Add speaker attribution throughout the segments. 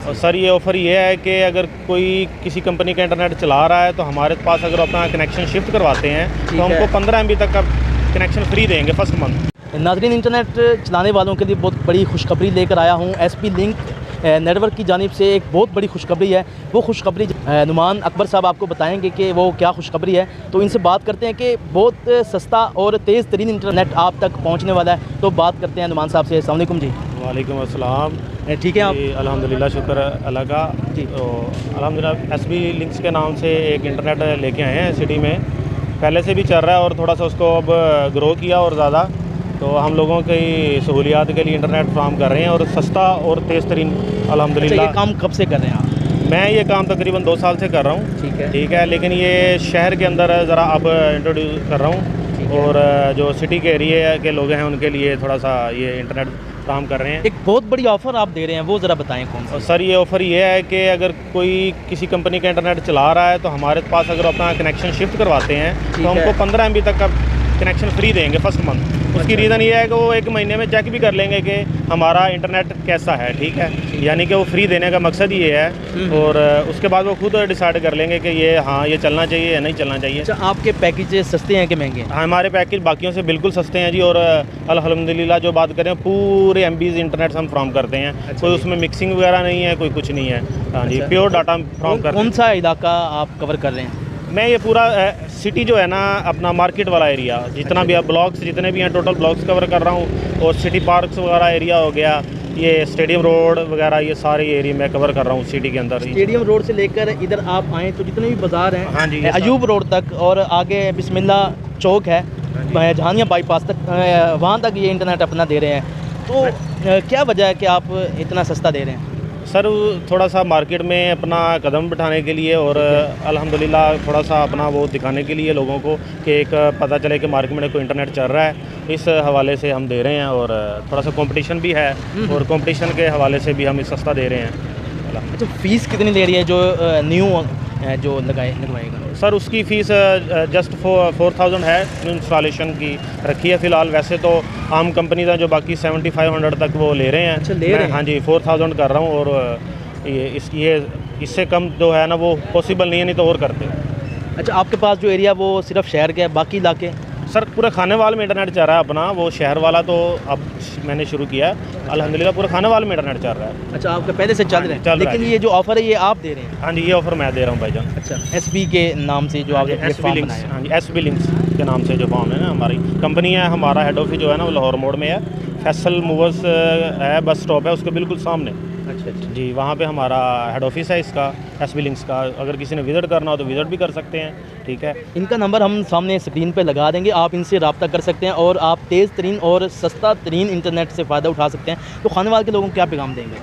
Speaker 1: और सर ये ऑफ़र ये है कि अगर कोई किसी कंपनी का इंटरनेट चला रहा है तो हमारे पास अगर अपना कनेक्शन शिफ्ट करवाते हैं तो हमको 15 MB तक का कनेक्शन फ्री देंगे फर्स्ट मंथ।
Speaker 2: नाज़रीन, इंटरनेट चलाने वालों के लिए बहुत बड़ी खुशखबरी लेकर आया हूँ। SP लिंक नेटवर्क की जानिब से एक बहुत बड़ी खुशखबरी है। वो खुशखबरी नुमान अकबर साहब आपको बताएंगे कि वो क्या खुशखबरी है। तो इनसे बात करते हैं कि बहुत सस्ता और तेज़ तरीन इंटरनेट आप तक पहुंचने वाला है। तो बात करते हैं नुमान साहब से। अस्सलाम वालेकुम जी।
Speaker 1: वालेकुम अस्सलाम।
Speaker 2: ठीक है आप?
Speaker 1: अल्हम्दुलिल्लाह, शुक्र अल्लाह का जी। तो अल्हम्दुलिल्लाह SP लिंक्स के नाम से एक इंटरनेट लेके आए हैं सिटी में। पहले से भी चल रहा है और थोड़ा सा उसको अब ग्रो किया और ज़्यादा। तो हम लोगों की सहूलियात के लिए इंटरनेट फ्राहम कर रहे हैं और सस्ता और तेज़ तरीन अल्हम्दुलिल्लाह।
Speaker 2: ये काम कब से कर रहे हैं आप?
Speaker 1: मैं ये काम तकरीबन 2 साल से कर रहा हूँ। ठीक है, लेकिन ये शहर के अंदर ज़रा अब इंट्रोड्यूस कर रहा हूँ और जो सिटी के एरिए के लोग हैं उनके लिए थोड़ा सा ये इंटरनेट काम कर रहे हैं।
Speaker 2: एक बहुत बड़ी ऑफ़र आप दे रहे हैं, वो ज़रा बताएं कौन सा?
Speaker 1: सर ये ऑफ़र ये है कि अगर कोई किसी कंपनी का इंटरनेट चला रहा है तो हमारे पास अगर अपना कनेक्शन शिफ्ट करवाते हैं तो हमको 15 MB तक का कनेक्शन फ्री देंगे फर्स्ट मंथ। उसकी रीज़न ये है कि वो 1 महीने में चेक भी कर लेंगे कि हमारा इंटरनेट कैसा है। ठीक है, यानी कि वो फ्री देने का मकसद ये है और उसके बाद वो खुद डिसाइड कर लेंगे कि ये हाँ ये चलना चाहिए या नहीं चलना चाहिए।
Speaker 2: अच्छा, आपके पैकेज सस्ते हैं कि महंगे हैं?
Speaker 1: हमारे पैकेज बाकियों से बिल्कुल सस्ते हैं जी। और अल्हम्दुलिल्लाह जो बात करें पूरे MBs इंटरनेट हम फ्राहम करते हैं। कोई उसमें मिक्सिंग वगैरह नहीं है, कोई कुछ नहीं है। हाँ जी, प्योर डाटा फ्राहम करते हैं।
Speaker 2: कौन सा इलाका आप कवर कर रहे हैं?
Speaker 1: मैं ये पूरा सिटी जो है ना, अपना मार्केट वाला एरिया जितना भी ब्लॉक्स जितने भी हैं टोटल ब्लॉक्स कवर कर रहा हूँ। और सिटी पार्क्स वगैरह एरिया हो गया, ये स्टेडियम रोड वगैरह, ये सारे एरिया मैं कवर कर रहा हूँ सिटी के अंदर।
Speaker 2: स्टेडियम रोड से लेकर इधर आप आएँ तो जितने भी बाज़ार हैं,
Speaker 1: हाँ जी,
Speaker 2: अयूब रोड तक और आगे बिस्मिल्लाह चौक है, जहानिया बाईपास तक, वहाँ तक ये इंटरनेट अपना दे रहे हैं। तो क्या वजह है कि आप इतना सस्ता दे रहे हैं?
Speaker 1: सर थोड़ा सा मार्केट में अपना कदम बिठाने के लिए और अल्हम्दुलिल्लाह थोड़ा सा अपना वो दिखाने के लिए लोगों को कि एक पता चले कि मार्केट में कोई इंटरनेट चल रहा है, इस हवाले से हम दे रहे हैं। और थोड़ा सा कंपटीशन भी है और कंपटीशन के हवाले से भी हम सस्ता दे रहे हैं।
Speaker 2: अच्छा, फ़ीस कितनी ले रही है जो न्यू जो लगवाएगा?
Speaker 1: सर उसकी फ़ीस जस्ट 4000 है, इंस्टॉलेशन की रखी है फ़िलहाल। वैसे तो आम कंपनीज हैं जो बाकी 7500 तक वो ले रहे हैं।
Speaker 2: अच्छा, ले रहे हैं?
Speaker 1: हाँ जी, 4000 कर रहा हूँ और ये इससे कम जो है ना वो पॉसिबल नहीं है, नहीं तो और करते।
Speaker 2: अच्छा, आपके पास जो एरिया वो सिर्फ शहर का है, बाकी इलाके?
Speaker 1: सर पूरा खानेवाल में इंटरनेट चल रहा है अपना, वो शहर वाला तो अब मैंने शुरू किया है। अल्हम्दुलिल्लाह पूरा खानेवाल में इंटरनेट चल रहा है।
Speaker 2: अच्छा, आपका पहले से चल रहा है, लेकिन ये जो ऑफ़र है ये आप दे रहे हैं?
Speaker 1: हाँ जी, ये ऑफ़र मैं दे रहा हूँ भाईजान।
Speaker 2: अच्छा, SP के नाम से जो आपने
Speaker 1: SP लिंक्स, हाँ जी SP लिंक्स के नाम से जो फॉर्म है ना, हमारी कंपनी है। हमारा हेड ऑफिस जो है ना वो लाहौर मोड़ में है। फैसल मूवर्स है, बस स्टॉप है उसके बिल्कुल सामने।
Speaker 2: अच्छा
Speaker 1: जी, वहाँ पे हमारा हेड ऑफिस है इसका SP लिंक्स का। अगर किसी ने विज़िट करना हो तो विज़िट भी कर सकते हैं। ठीक है,
Speaker 2: इनका नंबर हम सामने स्क्रीन पे लगा देंगे, आप इनसे रब्ता कर सकते हैं और आप तेज़ तरीन और सस्ता तरीन इंटरनेट से फ़ायदा उठा सकते हैं। तो खानेवाल के लोगों को क्या पैगाम देंगे?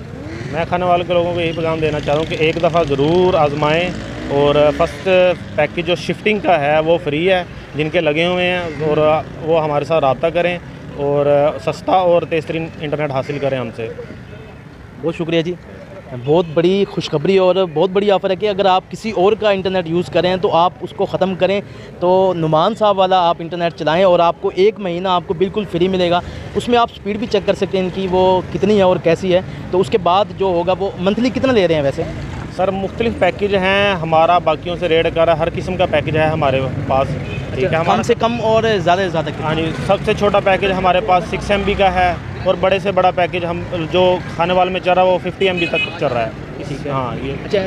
Speaker 1: मैं खानेवाल के लोगों को यही पैगाम देना चाहता हूँ कि एक दफ़ा ज़रूर आजमाएँ। और फर्स्ट पैकेज जो शिफ्टिंग का है वो फ्री है जिनके लगे हुए हैं, और वो हमारे साथ रब्ता करें और सस्ता और तेज़ तरीन इंटरनेट हासिल करें हमसे।
Speaker 2: बहुत शुक्रिया जी। बहुत बड़ी खुशखबरी और बहुत बड़ी ऑफ़र है कि अगर आप किसी और का इंटरनेट यूज़ करें तो आप उसको ख़त्म करें। तो नुमान साहब वाला आप इंटरनेट चलाएं और आपको 1 महीना आपको बिल्कुल फ्री मिलेगा। उसमें आप स्पीड भी चेक कर सकते हैं इनकी वो कितनी है और कैसी है। तो उसके बाद जो होगा वो मंथली कितना ले रहे हैं वैसे?
Speaker 1: सर मुख्तलिफ पैकेज हैं हमारा, बाकियों से रेट कर हर किस्म का पैकेज है हमारे पास। ठीक है,
Speaker 2: कम से कम और ज़्यादा से ज़्यादा?
Speaker 1: हाँ जी, सबसे छोटा पैकेज हमारे पास 6 MB का है और बड़े से बड़ा पैकेज हम जो खानेवाल में चल रहा है वो 50 MB तक चल रहा है।
Speaker 2: ठीक है,
Speaker 1: हाँ ये।
Speaker 2: अच्छा,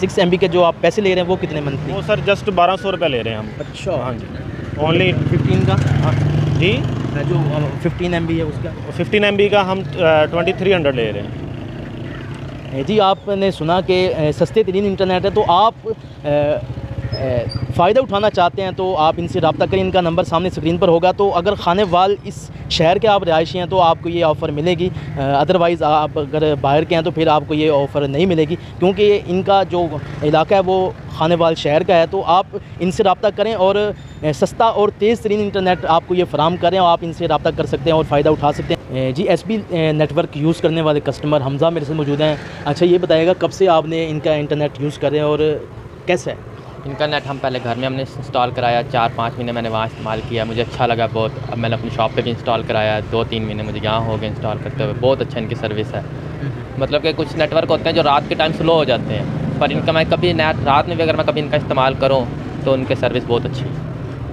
Speaker 2: 6 MB के जो आप पैसे ले रहे हैं वो कितने मंथली?
Speaker 1: वो सर जस्ट 1200 रुपये ले रहे हैं हम।
Speaker 2: अच्छा,
Speaker 1: हाँ जी, ओनली
Speaker 2: 15 का?
Speaker 1: हाँ जी,
Speaker 2: जो 15 MB है उसका?
Speaker 1: 15 MB का हम 2300 ले रहे हैं
Speaker 2: जी। आपने सुना कि सस्ते तरीन इंटरनेट है, तो आप फ़ायदा उठाना चाहते हैं तो आप इनसे रब्ता करें। इनका नंबर सामने स्क्रीन पर होगा। तो अगर खानेवाल इस शहर के आप रहायशी हैं तो आपको ये ऑफ़र मिलेगी, अदरवाइज़ आप अगर बाहर के हैं तो फिर आपको ये ऑफ़र नहीं मिलेगी, क्योंकि इनका जो इलाका है वो खानेवाल शहर का है। तो आप इनसे रब्ता करें और सस्ता और तेज़ तरीन इंटरनेट आपको ये फराम करें और आप इनसे रब्ता कर सकते हैं और फ़ायदा उठा सकते हैं। जी, SP नेटवर्क यूज़ करने वाले कस्टमर हमज़ा मेरे से मौजूद हैं। अच्छा, ये बताइएगा कब से आपने इनका इंटरनेट यूज़ कर रहे हैं और कैसा है?
Speaker 3: इनका नेट हम पहले घर में हमने इंस्टॉल कराया, 4-5 महीने मैंने वहाँ इस्तेमाल किया, मुझे अच्छा लगा बहुत। अब मैंने अपनी शॉप पे भी इंस्टॉल कराया, 2-3 महीने मुझे यहाँ हो गए इंस्टॉल करते हुए। बहुत अच्छा इनकी सर्विस है। मतलब कि कुछ नेटवर्क होते हैं जो रात के टाइम स्लो हो जाते हैं, पर इनका मैं कभी नेट रात में भी अगर मैं कभी इनका इस्तेमाल करूँ तो उनकी सर्विस बहुत अच्छी है।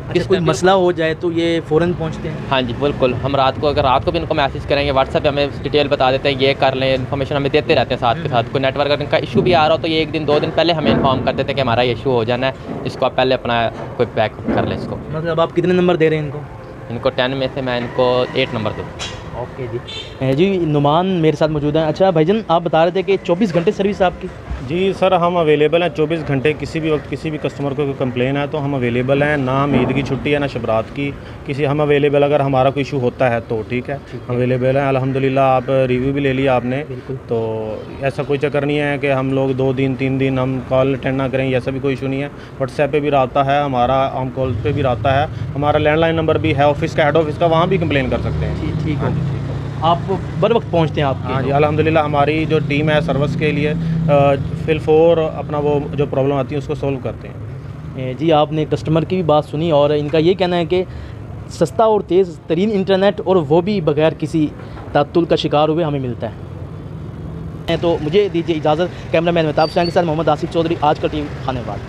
Speaker 2: अच्छा, कोई मसला हो जाए तो ये फ़ौरन पहुंचते हैं?
Speaker 3: हाँ जी बिल्कुल, हम रात को अगर रात को भी इनको मैसेज करेंगे, व्हाट्सएप पे हमें डिटेल बता देते हैं, ये कर लें, इन्फॉर्मेशन हमें देते रहते हैं साथ के साथ। कोई नेटवर्क अगर इनका इशू भी आ रहा हो तो ये 1-2 दिन पहले हमें इन्फॉर्म कर देते हैं कि हमारा ये इशू हो जाना है, इसको आप पहले अपना कोई बैक कर लें इसको।
Speaker 2: मतलब आप कितने नंबर दे रहे हैं इनको?
Speaker 3: इनको 10 में से मैं इनको 8 नंबर दूँ।
Speaker 2: ओके जी। जी नुमान मेरे साथ मौजूद हैं। अच्छा भाईजान, आप बता रहे थे कि 24 घंटे सर्विस आपकी?
Speaker 1: जी सर, हम अवेलेबल हैं 24 घंटे। किसी भी वक्त किसी भी कस्टमर को कोई कंप्लेन है तो हम अवेलेबल हैं। ना हम ईद की छुट्टी है ना शबरात की, किसी हम अवेलेबल। अगर हमारा कोई इशू होता है तो ठीक है, अवेलेबल है अल्हम्दुलिल्लाह। आप रिव्यू भी ले लिया आपने, तो ऐसा कोई चक्कर नहीं है कि हम लोग 2 दिन 3 दिन हम कॉल अटेंड ना करें, ऐसा भी कोई इशू नहीं है। व्हाट्सएप पे भी रब्ता है हमारा, हम कॉल पे भी रब्ता है हमारा। लैंडलाइन नंबर भी है ऑफिस का, हेड ऑफिस का, वहाँ भी कंप्लेन कर सकते हैं।
Speaker 2: ठीक है, आप बर वक्त पहुँचते हैं आपके?
Speaker 1: हाँ जी अल्हम्दुलिल्लाह। हमारी जो टीम है सर्विस के लिए फिल 4 अपना वो जो प्रॉब्लम आती है उसको सॉल्व करते हैं।
Speaker 2: जी आपने कस्टमर की भी बात सुनी और इनका ये कहना है कि सस्ता और तेज़ तरीन इंटरनेट, और वो भी बगैर किसी तात्तुल का शिकार हुए हमें मिलता है। तो मुझे दीजिए इजाज़त। कैमरामैन मेहताब हुसैन के साथ मोहम्मद आसिफ चौधरी, आज का टीम खानेवाल।